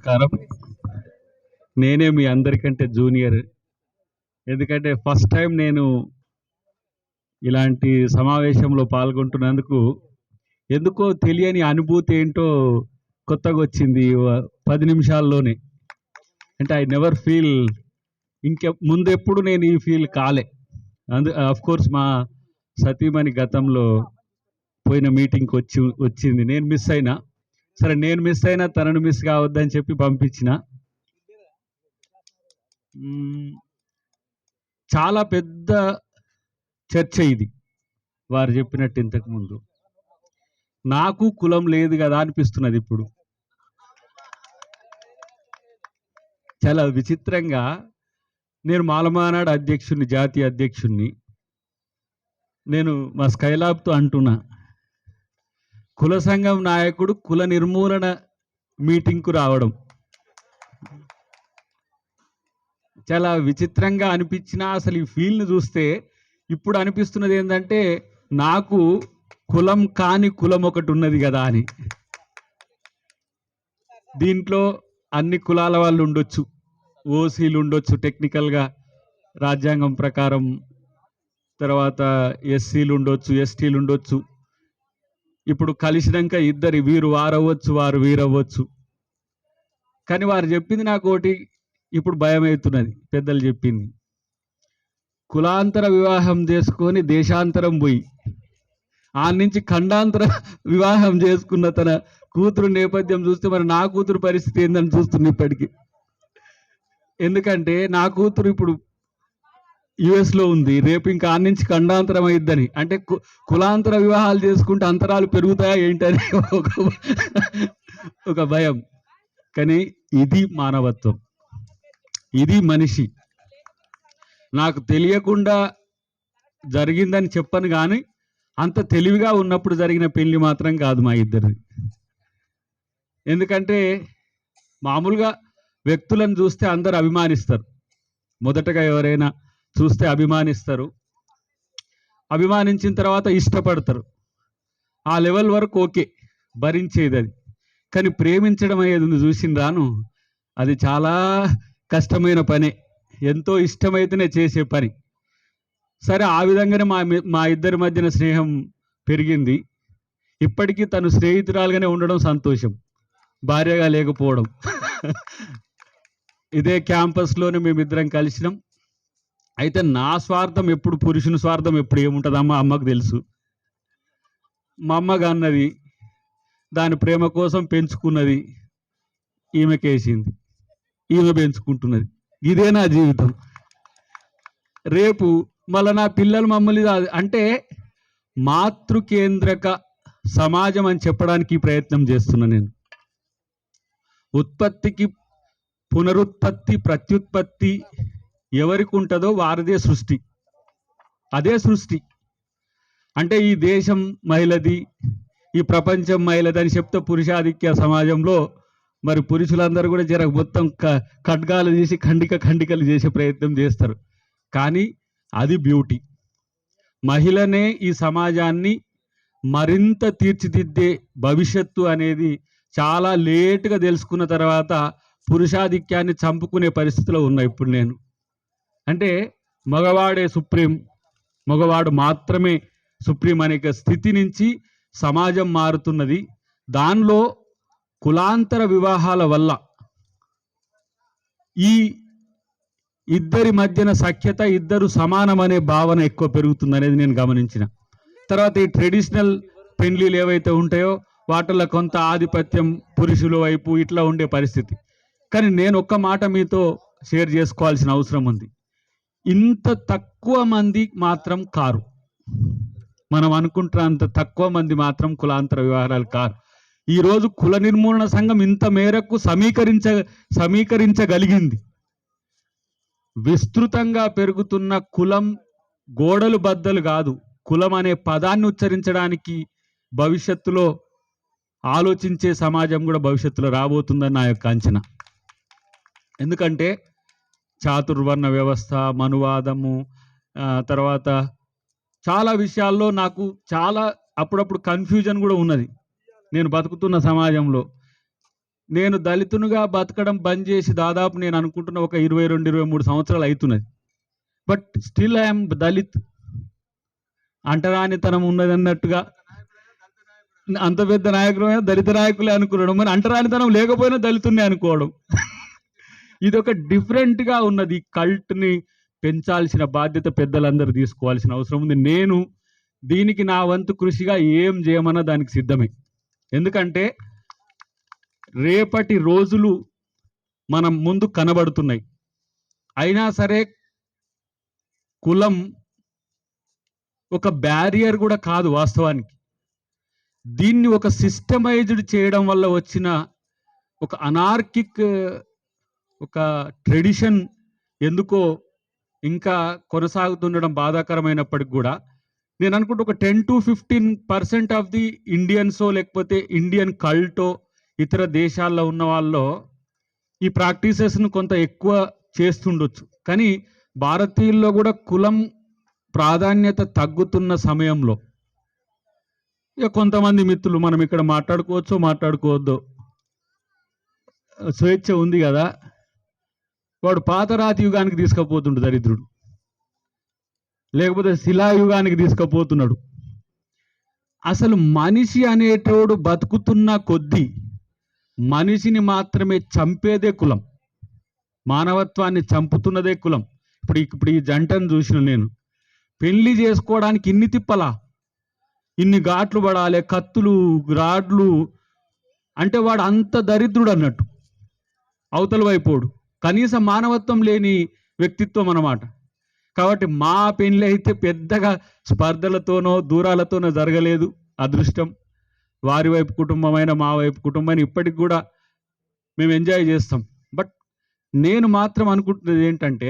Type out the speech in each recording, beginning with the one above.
నమస్కారం. నేనే మీ అందరికంటే జూనియర్. ఎందుకంటే ఫస్ట్ టైం నేను ఇలాంటి సమావేశంలో పాల్గొంటున్నందుకు ఎందుకో తెలియని అనుభూతి ఏంటో కొత్తగొచ్చింది. 10 నిమిషాల్లోనే. అంటే ఐ నెవర్ ఫీల్ ముందెప్పుడు నేను ఈ ఫీల్ కాలే. ఆఫ్‌కోర్స్ మా సతీమణి గతంలో పోయిన మీటింగ్‌కి వచ్చింది. నేను మిస్ అయినా. సరే నేను మిస్ అయినా తనను మిస్ కావద్దని చెప్పి పంపించిన. చాలా పెద్ద చర్చ ఇది. వారు చెప్పినట్టు ఇంతకుముందు. నాకు కులం లేదు కదా అనిపిస్తున్నది ఇప్పుడు. చాలా విచిత్రంగా నేను మాలమానాడు అధ్యక్షుడిని, జాతీయ అధ్యక్షుడిని. నేను మా స్కైలాబ్‌తో అంటున్నా. కుల సంఘం నాయకుడు కుల నిర్మూలన మీటింగ్‌కు రావడం. చాలా విచిత్రంగా అనిపించినా అసలు ఈ ఫీల్‌ని చూస్తే ఇప్పుడు అనిపిస్తున్నది ఏంటంటే నాకు కులం కాని కులం ఒకటి ఉన్నది కదా అని. దీంట్లో అన్ని కులాల వాళ్ళు ఉండొచ్చు, ఓసీలు ఉండొచ్చు టెక్నికల్గా రాజ్యాంగం ప్రకారం, తర్వాత ఎస్సీలు ఉండొచ్చు, ఎస్టీలు ఉండొచ్చు. ఇప్పుడు కలిసినాక ఇద్దరు వీరు వారవ్వచ్చు, వారు వీరవ్వచ్చు. కానీ వారు చెప్పింది నాకు ఒకటి ఇప్పుడు భయం అవుతున్నది. పెద్దలు చెప్పింది కులాంతర వివాహం చేసుకొని దేశాంతరం పోయి ఆ నుంచి ఖండాంతర వివాహం చేసుకున్న తన కూతురు నేపథ్యం చూస్తే మరి నా కూతురు పరిస్థితి ఏందని చూస్తుంది ఇప్పటికీ. ఎందుకంటే నా కూతురు ఇప్పుడు యుఎస్లో ఉంది, రేపు ఇంకా ఆ నుంచి ఖండాంతరం అయిద్దని. అంటే కులాంతర వివాహాలు చేసుకుంటే అంతరాలు పెరుగుతాయా ఏంటని ఒక భయం. కానీ ఇది మానవత్వం, ఇది మనిషి. నాకు తెలియకుండా జరిగిందని చెప్పను కానీ అంత తెలివిగా ఉన్నప్పుడు జరిగిన పెళ్లి మాత్రం కాదు మా ఇద్దరిది. ఎందుకంటే మామూలుగా వ్యక్తులను చూస్తే అందరు అభిమానిస్తారు. మొదటగా ఎవరైనా చూస్తే అభిమానిస్తారు, అభిమానించిన తర్వాత ఇష్టపడతారు. ఆ లెవెల్ వరకు ఓకే, భరించేది అది. కానీ ప్రేమించడం అనేది చూసిందాను, అది చాలా కష్టమైన పనే. ఎంతో ఇష్టమైతేనే చేసే పని. సరే ఆ విధంగానే మా ఇద్దరి మధ్యన స్నేహం పెరిగింది. ఇప్పటికీ తను స్నేహితురాలుగానే ఉండడం సంతోషం, భార్యగా లేకపోవడం. ఇదే క్యాంపస్లోనే మేమిద్దరం కలిసినాం. అయితే నా స్వార్థం ఎప్పుడు, పురుషుని స్వార్థం ఎప్పుడు ఏముంటుందమ్మా అమ్మకు తెలుసు. మా అమ్మగా అన్నది దాని ప్రేమ కోసం పెంచుకున్నది ఈమెకేసింది, ఈమె పెంచుకుంటున్నది. ఇదే నా జీవితం. రేపు మళ్ళీ నా పిల్లలు మమ్మల్ని అంటే మాతృకేంద్రక సమాజం అని చెప్పడానికి ప్రయత్నం చేస్తున్నా నేను. ఉత్పత్తికి పునరుత్పత్తి, ప్రత్యుత్పత్తి ఎవరికి ఉంటుందో వారిదే సృష్టి, అదే సృష్టి. అంటే ఈ దేశం మహిళది, ఈ ప్రపంచం మహిళది అని చెప్తే పురుషాధిక్య సమాజంలో మరి పురుషులందరూ కూడా జర మొత్తం ఖడ్గాలు చేసి ఖండికలు చేసే ప్రయత్నం చేస్తారు. కానీ అది బ్యూటీ. మహిళనే ఈ సమాజాన్ని మరింత తీర్చిదిద్దే భవిష్యత్తు అనేది చాలా లేటుగా తెలుసుకున్న తర్వాత పురుషాధిక్యాన్ని చంపుకునే పరిస్థితిలో ఉన్నా ఇప్పుడు నేను. అంటే మగవాడే సుప్రీం, మగవాడు మాత్రమే సుప్రీం అనే స్థితి నుంచి సమాజం మారుతున్నది. దానిలో కులాంతర వివాహాల వల్ల ఈ ఇద్దరి మధ్యన సఖ్యత, ఇద్దరు సమానం అనే భావన ఎక్కువ పెరుగుతుంది అనేది నేను గమనించిన. తర్వాత ఈ ట్రెడిషనల్ పెళ్లిలు ఏవైతే ఉంటాయో వాటిల్లో కొంత ఆధిపత్యం పురుషుల వైపు ఇట్లా ఉండే పరిస్థితి. కానీ నేను ఒక్క మాట మీతో షేర్ చేసుకోవాల్సిన అవసరం ఉంది. ఇంత తక్కువ మంది మాత్రం కారు, మనం అనుకుంటున్నంత తక్కువ మంది మాత్రం కులాంతర వ్యవహారాలు కారు. ఈరోజు కుల నిర్మూలన సంఘం ఇంత మేరకు సమీకరించగలిగింది. విస్తృతంగా పెరుగుతున్న కులం గోడలు బద్దలు కాదు, కులం అనే పదాన్ని ఉచ్చరించడానికి భవిష్యత్తులో ఆలోచించే సమాజం కూడా భవిష్యత్తులో రాబోతుందని నా యొక్క అంచనా. ఎందుకంటే చాతుర్వర్ణ వ్యవస్థ, మనువాదము, తర్వాత చాలా విషయాల్లో నాకు చాలా అప్పుడప్పుడు కన్ఫ్యూజన్ కూడా ఉన్నది. నేను బతుకుతున్న సమాజంలో నేను దళితునిగా బతకడం బంద్ చేసి దాదాపు నేను అనుకుంటున్న ఒక 22-23 సంవత్సరాలు అవుతున్నది. But still I'm Dalit. అంటరానితనం ఉన్నదన్నట్టుగా అంత పెద్ద నాయకులైనా దళిత నాయకులే అనుకున్నాడు. మరి అంటరానితనం లేకపోయినా దళితున్నే అనుకోవడం. ఇది ఒక డిఫరెంట్గా ఉన్నది. కల్ట్ని పెంచాల్సిన బాధ్యత పెద్దలందరూ తీసుకోవాల్సిన అవసరం ఉంది. నేను దీనికి నా వంతు కృషిగా ఏం చేయమన్నా దానికి సిద్ధమే. ఎందుకంటే రేపటి రోజులు మనం ముందు కనబడుతున్నాయి. అయినా సరే కులం ఒక బ్యారియర్ కూడా కాదు వాస్తవానికి. దీన్ని ఒక సిస్టమైజ్డ్ చేయడం వల్ల వచ్చిన ఒక అనార్కిక్ ఒక ట్రెడిషన్ ఎందుకో ఇంకా కొనసాగుతుండడం బాధాకరమైనప్పటికి కూడా నేను అనుకుంటే ఒక 10-15% ఆఫ్ ది ఇండియన్సో లేకపోతే ఇండియన్ కల్టో ఇతర దేశాల్లో ఉన్న వాళ్ళలో ఈ ప్రాక్టీసెస్ను కొంత ఎక్కువ చేస్తుండొచ్చు. కానీ భారతీయుల్లో కూడా కులం ప్రాధాన్యత తగ్గుతున్న సమయంలో ఇక కొంతమంది మిత్రులు మనం ఇక్కడ మాట్లాడుకోవచ్చో మాట్లాడుకోవద్దో స్వేచ్ఛ ఉంది కదా, వాడు పాతరాతి యుగానికి తీసుకుపోతుండు దరిద్రుడు, లేకపోతే శిలాయుగానికి తీసుకుపోతున్నాడు. అసలు మనిషి అనేటోడు బతుకుతున్న కొద్దీ మనిషిని మాత్రమే చంపేదే కులం, మానవత్వాన్ని చంపుతున్నదే కులం. ఇప్పుడు ఈ జంటను చూసిన నేను, పెళ్లి చేసుకోవడానికి ఇన్ని తిప్పలా, ఇన్ని ఘాట్లు పడాలి, కత్తులు రాడ్లు, అంటే వాడు అంత దరిద్రుడు అన్నట్టు అవతల వైపోడు. కనీసం మానవత్వం లేని వ్యక్తిత్వం అన్నమాట. కాబట్టి మా పెళ్ళి అయితే పెద్దగా స్పర్ధలతోనో దూరాలతోనో జరగలేదు. అదృష్టం. వారి వైపు కుటుంబమైన మా వైపు కుటుంబాన్ని ఇప్పటికి కూడా మేము ఎంజాయ్ చేస్తాం. బట్ నేను మాత్రం అనుకుంటున్నది ఏంటంటే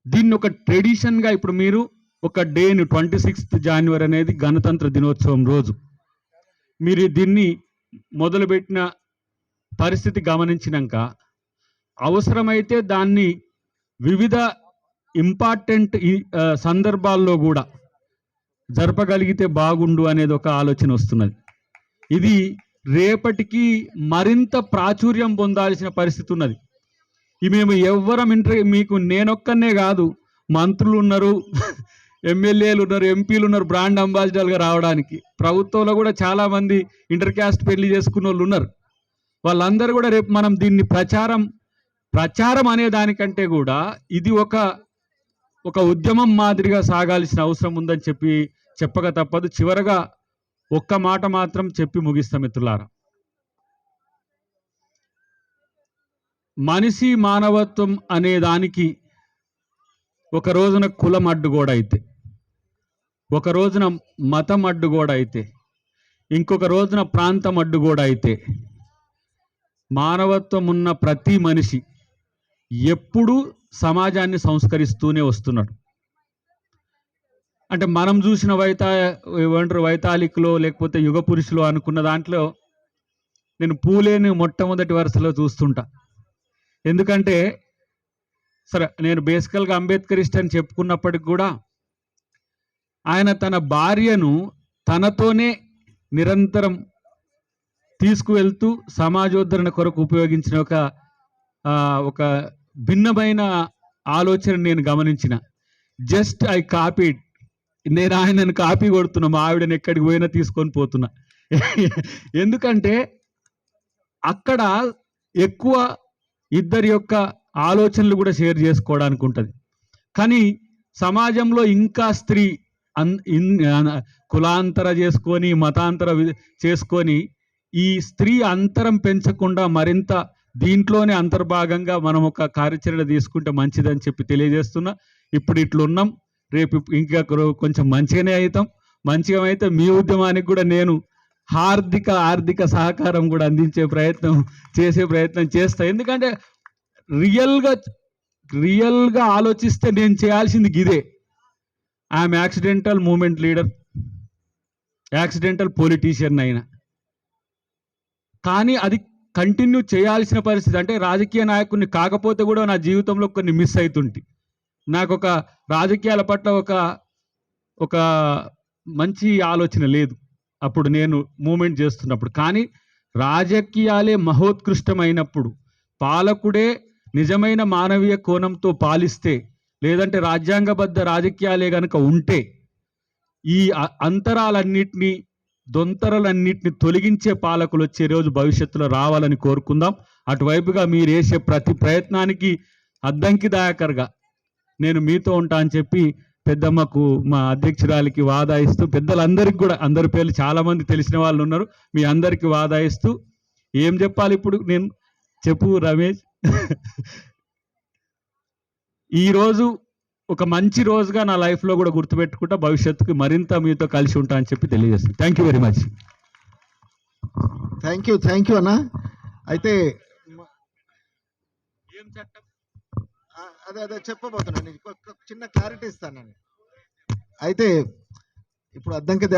దీన్ని ఒక ట్రెడిషన్గా, ఇప్పుడు మీరు ఒక డేని 26th జనవరి అనేది గణతంత్ర దినోత్సవం రోజు మీరు దీన్ని మొదలుపెట్టిన పరిస్థితి గమనించినాక అవసరమైతే దాన్ని వివిధ ఇంపార్టెంట్ సందర్భాల్లో కూడా జరపగలిగితే బాగుండు అనేది ఒక ఆలోచన వస్తున్నది. ఇది రేపటికి మరింత ప్రాచుర్యం పొందాల్సిన పరిస్థితి ఉన్నది. మేము ఎవ్వరం మీకు నేనొక్కనే కాదు, మంత్రులు ఉన్నారు, ఎమ్మెల్యేలు ఉన్నారు, ఎంపీలు ఉన్నారు బ్రాండ్ అంబాసిడర్గా రావడానికి. ప్రభుత్వంలో కూడా చాలామంది ఇంటర్ క్యాస్ట్ పెళ్లి చేసుకున్న వాళ్ళు ఉన్నారు. వాళ్ళందరూ కూడా రేపు మనం దీన్ని ప్రచారం అనే దానికంటే కూడా ఇది ఒక ఉద్యమం మాదిరిగా సాగాల్సిన అవసరం ఉందని చెప్పక తప్పదు. చివరగా ఒక్క మాట మాత్రం చెప్పి ముగిస్తాం మిత్రులారా. మనిషి మానవత్వం అనే దానికి ఒక రోజున కులం అడ్డుగోడ అయితే, ఒక రోజున మతం అడ్డుగోడ అయితే, ఇంకొక రోజున ప్రాంతం అడ్డుగోడ అయితే, మానవత్వం ఉన్న ప్రతి మనిషి ఎప్పుడూ సమాజాన్ని సంస్కరిస్తూనే వస్తున్నాడు. అంటే మనం చూసిన వైతాళికులో లేకపోతే యుగ పురుషులో అనుకున్న దాంట్లో నేను పూలేని మొట్టమొదటి వరుసలో చూస్తుంటా. ఎందుకంటే సరే నేను బేసికల్గా అంబేద్కరిస్ట్ అని చెప్పుకున్నప్పటికి కూడా ఆయన తన భార్యను తనతోనే నిరంతరం తీసుకువెళ్తూ సమాజోద్ధరణ కొరకు ఉపయోగించిన ఒక భిన్నమైన ఆలోచన నేను గమనించిన. Just I copied. నేను ఆయనను కాపీ కొడుతున్నా, మా ఆవిడని ఎక్కడికి పోయినా తీసుకొని పోతున్నా. ఎందుకంటే అక్కడ ఎక్కువ ఇద్దరి యొక్క ఆలోచనలు కూడా షేర్ చేసుకోవడానికి ఉంటుంది. కానీ సమాజంలో ఇంకా స్త్రీ కులాంతర చేసుకొని మతాంతర చేసుకొని ఈ స్త్రీ అంతరం పెంచకుండా మరింత దీంట్లోనే అంతర్భాగంగా మనం ఒక కార్యాచరణ తీసుకుంటే మంచిదని చెప్పి తెలియజేస్తున్నా. ఇప్పుడు ఇట్లున్నాం, రేపు ఇంకా కొంచెం మంచిగానే అవుతాం. మంచిగా అయితే మీ ఉద్యమానికి కూడా నేను ఆర్థిక సహకారం కూడా చేసే ప్రయత్నం చేస్తా. ఎందుకంటే రియల్గా ఆలోచిస్తే నేను చేయాల్సింది ఇదే. I'm accidental moment leader, accidental politician అయినా, కానీ అది కంటిన్యూ చేయాల్సిన పరిస్థితి. అంటే రాజకీయ నాయకుడిని కాకపోతే కూడా నా జీవితంలో కొన్ని మిస్ అవుతుంటే, నాకు ఒక రాజకీయాల పట్ల ఒక మంచి ఆలోచన లేదు అప్పుడు నేను మూమెంట్ చేస్తున్నప్పుడు. కానీ రాజకీయాలే మహోత్కృష్టమైనప్పుడు, పాలకుడే నిజమైన మానవీయ కోణంతో పాలిస్తే, లేదంటే రాజ్యాంగబద్ధ రాజకీయాలే గనక ఉంటే, ఈ అంతరాలన్నిటినీ, దొంతరలన్నిటిని తొలగించే పాలకులు వచ్చే రోజు భవిష్యత్తులో రావాలని కోరుకుందాం. అటువైపుగా మీరు వేసే ప్రతి ప్రయత్నానికి అద్దంకి దాయకర్గా నేను మీతో ఉంటా అని చెప్పి పెద్దమ్మకు, మా అధ్యక్షురాలికి వాదాయిస్తూ, పెద్దలందరికీ కూడా, అందరి పేర్లు చాలామంది తెలిసిన వాళ్ళు ఉన్నారు, మీ అందరికీ వాదాయిస్తూ ఏం చెప్పాలి ఇప్పుడు నేను? చెప్పు రమేష్. ఈరోజు ఒక మంచి రోజుగా నా లైఫ్లో కూడా గుర్తుపెట్టుకుంటా, భవిష్యత్తుకు మరింత మీతో కలిసి ఉంటా అని చెప్పి తెలియజేస్తాను. Thank you very much. Thank you అన్న. అయితే ఏం చట్టం? అదే చెప్పబోతున్నాను, చిన్న క్లారిటీ ఇస్తాను. అయితే ఇప్పుడు అద్దంకి